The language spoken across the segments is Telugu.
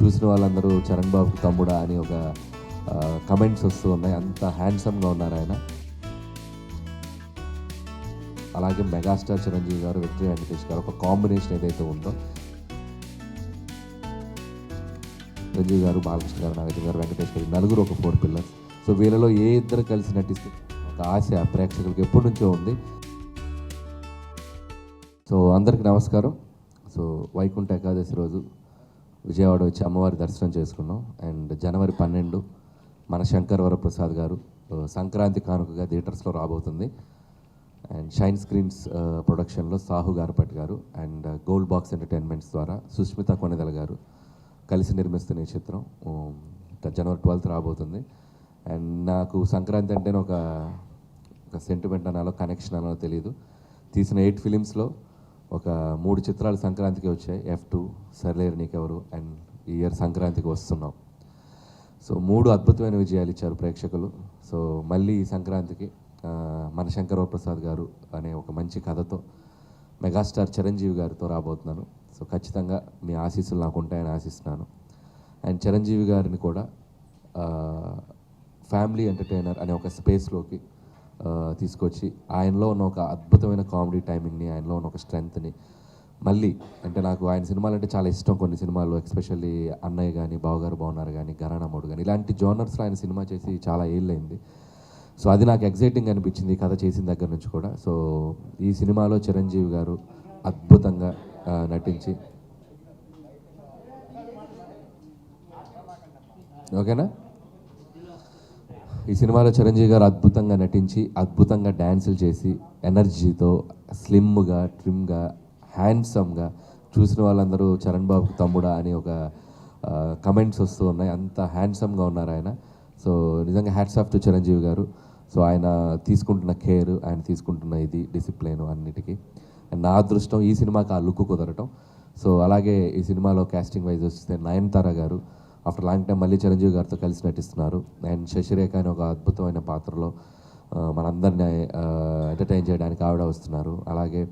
చూసిన వాళ్ళందరూ చరణ్ బాబుకి తమ్ముడా అని ఒక కమెంట్స్ వస్తూ ఉన్నాయి. అంత హ్యాండ్సమ్గా ఉన్నారు ఆయన. అలాగే మెగాస్టార్ చిరంజీవి గారు, విక్టరీ వెంకటేష్ గారు ఒక కాంబినేషన్ ఏదైతే ఉందో, చిరంజీవి గారు, బాలకృష్ణ గారు, నాగార్జున గారు, వెంకటేష్ గారు, నలుగురు ఒక 4 పిల్లర్స్. సో వీళ్ళలో ఏ ఇద్దరు కలిసి నటిస్తే ఒక ఆశ ప్రేక్షకులకు ఎప్పటి నుంచో ఉంది. సో అందరికీ నమస్కారం. సో వైకుంఠ ఏకాదశి రోజు విజయవాడ వచ్చి అమ్మవారి దర్శనం చేసుకున్నాం. అండ్ జనవరి 12 మన శంకర్ వరప్రసాద్ గారు సంక్రాంతి కానుకగా థియేటర్స్లో రాబోతుంది. అండ్ షైన్ స్క్రీన్స్ ప్రొడక్షన్లో సాహు గారపట్ గారు అండ్ గోల్డ్ బాక్స్ ఎంటర్టైన్మెంట్స్ ద్వారా సుష్మిత కొణిదెల గారు కలిసి నిర్మిస్తున్న ఈ చిత్రం జనవరి 12 రాబోతుంది. అండ్ నాకు సంక్రాంతి అంటేనే ఒక సెంటిమెంట్ అనాలో కనెక్షన్ అనాలో తెలియదు. తీసిన 8 ఫిలిమ్స్లో ఒక 3 చిత్రాలు సంక్రాంతికి వచ్చాయి. F2, సర్లేరు నీకెవరు అండ్ ఈ ఇయర్ సంక్రాంతికి వస్తున్నాం. సో 3 అద్భుతమైన విజయాలు ఇచ్చారు ప్రేక్షకులు. సో మళ్ళీ ఈ సంక్రాంతికి మన శంకర్ వరప్రసాద్ గారు అనే ఒక మంచి కథతో మెగాస్టార్ చిరంజీవి గారితో రాబోతున్నాను. సో ఖచ్చితంగా మీ ఆశీస్సులు నాకు ఉంటాయని ఆశిస్తున్నాను. అండ్ చిరంజీవి గారిని కూడా ఫ్యామిలీ ఎంటర్టైనర్ అనే ఒక స్పేస్లోకి తీసుకొచ్చి ఆయనలో ఉన్న ఒక అద్భుతమైన కామెడీ టైమింగ్ని, ఆయనలో ఉన్న ఒక స్ట్రెంగ్త్ని మళ్ళీ అంటే నాకు ఆయన సినిమాలు అంటే చాలా ఇష్టం. కొన్ని సినిమాలు ఎస్పెషల్లీ అన్నయ్య కానీ, బావగారు బాగున్నారు కానీ, ఘరానా మోడు కానీ ఇలాంటి జోనర్స్లో ఆయన సినిమా చేసి చాలా ఏళ్ళైంది. సో అది నాకు ఎగ్జైటింగ్ అనిపించింది కథ చేసిన దగ్గర నుంచి కూడా. సో ఈ సినిమాలో చిరంజీవి గారు అద్భుతంగా నటించి, ఓకేనా, ఈ సినిమాలో చిరంజీవి గారు అద్భుతంగా నటించి, అద్భుతంగా డ్యాన్సులు చేసి, ఎనర్జీతో, స్లిమ్గా, ట్రిమ్గా, హ్యాండ్సమ్గా చూసిన వాళ్ళందరూ చరణ్ బాబుకి తమ్ముడా అని ఒక కమెంట్స్ వస్తూ ఉన్నాయి. అంత హ్యాండ్సమ్గా ఉన్నారు ఆయన. సో నిజంగా హ్యాట్స్ ఆఫ్ టు చిరంజీవి గారు. సో ఆయన తీసుకుంటున్న కేర్, ఆయన తీసుకుంటున్న ఇది డిసిప్లిన్ అన్నిటికీ. అండ్ నా అదృష్టం ఈ సినిమాకి ఆ లుక్ కుదరటం. సో అలాగే ఈ సినిమాలో కాస్టింగ్ వైజ్ వస్తే నయనతార గారు ఆఫ్టర్ లాంగ్ టైం మళ్ళీ చిరంజీవి గారితో కలిసి నటిస్తున్నారు. అండ్ శశిరేఖ అనే ఒక అద్భుతమైన పాత్రలో మనందరినీ ఎంటర్టైన్ చేయడానికి ఆవిడ వస్తున్నారు. అలాగే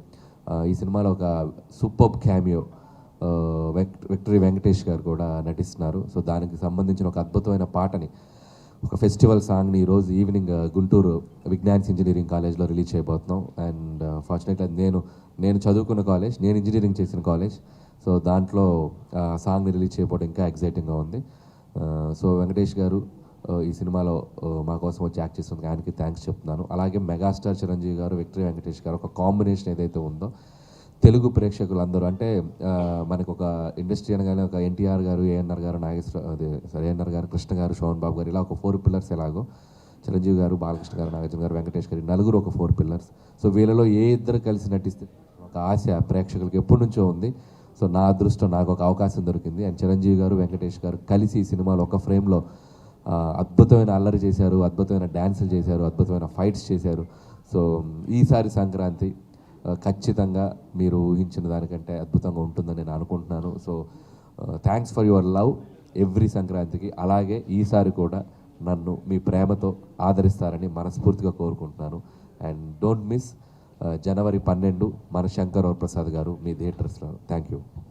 ఈ సినిమాలో ఒక సూపర్బ్ క్యామియో విక్టరీ వెంకటేష్ గారు కూడా నటిస్తున్నారు. సో దానికి సంబంధించిన ఒక అద్భుతమైన పాటని, ఒక ఫెస్టివల్ సాంగ్ని ఈరోజు ఈవినింగ్ గుంటూరు విజ్ఞాన్స్ ఇంజనీరింగ్ కాలేజ్లో రిలీజ్ చేయబోతున్నాం. అండ్ ఫార్చునేట్లీ నేను చదువుకున్న కాలేజ్, నేను ఇంజనీరింగ్ చేసిన కాలేజ్. సో దాంట్లో సాంగ్ని రిలీజ్ చేయబోవడం ఇంకా ఎక్సైటింగ్గా ఉంది. సో వెంకటేష్ గారు ఈ సినిమాలో మా కోసం వచ్చి యాక్ట్ చేస్తుంది, ఆయనకి థ్యాంక్స్ చెప్తున్నాను. అలాగే మెగాస్టార్ చిరంజీవి గారు, విక్టరీ వెంకటేష్ గారు ఒక కాంబినేషన్ ఏదైతే ఉందో, తెలుగు ప్రేక్షకులందరూ అంటే మనకు ఒక ఇండస్ట్రీ అనగానే ఒక ఎన్టీఆర్ గారు, ఏఎన్ఆర్ గారు, ఏఎన్ఆర్ గారు, కృష్ణ గారు, శోభన్ బాబు గారు ఇలా ఒక 4 పిల్లర్స్ ఎలాగో చిరంజీవి గారు, బాలకృష్ణ గారు, నాగార్జున గారు, వెంకటేష్ గారు నలుగురు ఒక 4 పిల్లర్స్. సో వీళ్ళలో ఏ ఇద్దరు కలిసి నటిస్తే ఒక ఆశ ప్రేక్షకులకు ఎప్పటి నుంచో ఉంది. సో నా అదృష్టం, నాకు ఒక అవకాశం దొరికింది. అండ్ చిరంజీవి గారు, వెంకటేష్ గారు కలిసి ఈ సినిమాలో ఒక ఫ్రేమ్లో అద్భుతమైన అల్లరి చేశారు, అద్భుతమైన డ్యాన్సులు చేశారు, అద్భుతమైన ఫైట్స్ చేశారు. సో ఈసారి సంక్రాంతి ఖచ్చితంగా మీరు ఊహించిన దానికంటే అద్భుతంగా ఉంటుందని నేను అనుకుంటున్నాను. So thanks for your love every సంక్రాంతికి. అలాగే ఈసారి కూడా నన్ను మీ ప్రేమతో ఆదరిస్తారని మనస్ఫూర్తిగా కోరుకుంటున్నాను. అండ్ డోంట్ మిస్ జనవరి 12 మన శంకర్ వరప్రసాద్ గారు మీ థియేటర్స్లో. Thank you.